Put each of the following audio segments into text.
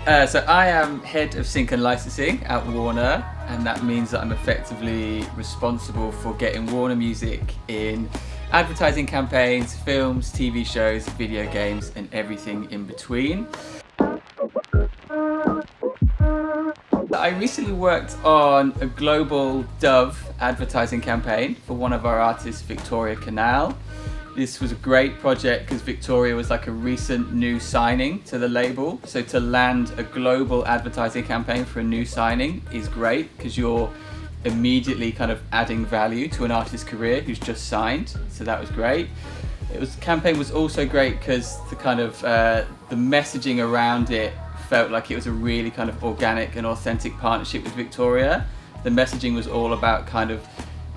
So I am head of sync and licensing at Warner, and that means that I'm effectively responsible for getting Warner music in advertising campaigns, films, TV shows, video games, and everything in between. I recently worked on a global Dove advertising campaign for one of our artists, Victoria Canal. This was a great project because Victoria was like a recent new signing to the label. So to land a global advertising campaign for a new signing is great because you're immediately kind of adding value to an artist's career who's just signed. So that was great. The campaign was also great because the kind of the messaging around it felt like it was a really kind of organic and authentic partnership with Victoria. The messaging was all about kind of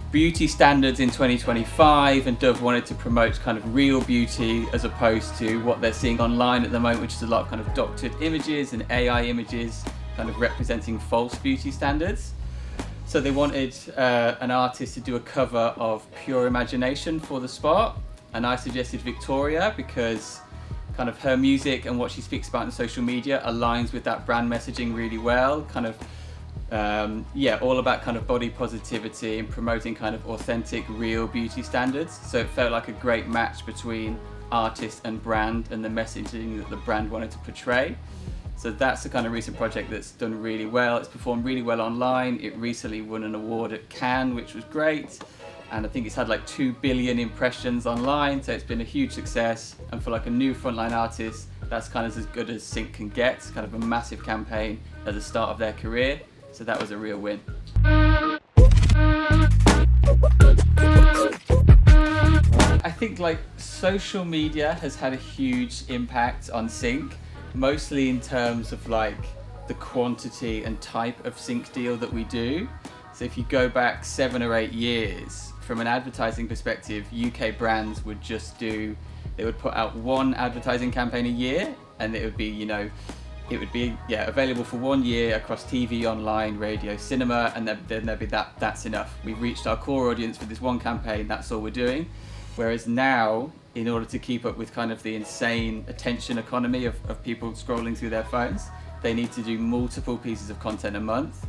beauty standards in 2025, and Dove wanted to promote kind of real beauty as opposed to what they're seeing online at the moment, which is a lot of kind of doctored images and AI images kind of representing false beauty standards. So they wanted an artist to do a cover of Pure Imagination for the spot, and I suggested Victoria because kind of her music and what she speaks about in social media aligns with that brand messaging really well. Kind of all about kind of body positivity and promoting kind of authentic, real beauty standards. So it felt like a great match between artist and brand and the messaging that the brand wanted to portray. So that's the kind of recent project that's done really well. It's performed really well online. It recently won an award at Cannes, which was great. And I think it's had like 2 billion impressions online. So it's been a huge success. And for like a new frontline artist, that's kind of as good as Sync can get. It's kind of a massive campaign at the start of their career. So that was a real win. I think like social media has had a huge impact on Sync, mostly in terms of like the quantity and type of Sync deal that we do. So if you go back 7 or 8 years, from an advertising perspective, UK brands would just they would put out one advertising campaign a year, and it would be, available for 1 year across TV, online, radio, cinema, and then there'd be that's enough. We've reached our core audience for this one campaign, that's all we're doing. Whereas now, in order to keep up with kind of the insane attention economy of people scrolling through their phones, they need to do multiple pieces of content a month,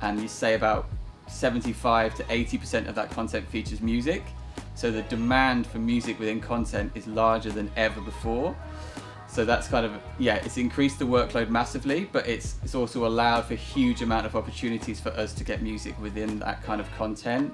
and you say about 75 to 80% of that content features music. So the demand for music within content is larger than ever before. So that's kind of, it's increased the workload massively, but it's also allowed for a huge amount of opportunities for us to get music within that kind of content.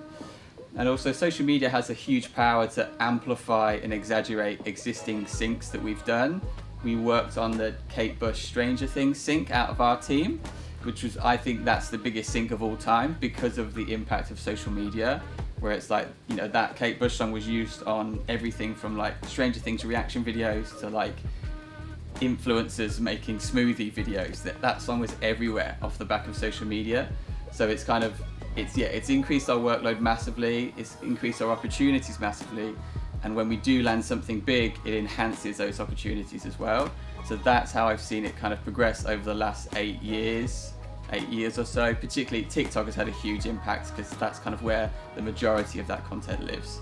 And also social media has a huge power to amplify and exaggerate existing syncs that we've done. We worked on the Kate Bush Stranger Things sync out of our team, which was, I think that's the biggest sync of all time because of the impact of social media, where it's like, that Kate Bush song was used on everything from like Stranger Things reaction videos to like influencers making smoothie videos. That song was everywhere off the back of social media. So it's kind of, it's increased our workload massively, it's increased our opportunities massively, and when we do land something big, it enhances those opportunities as well. So that's how I've seen it kind of progress over the last 8 years or so. Particularly TikTok has had a huge impact because that's kind of where the majority of that content lives.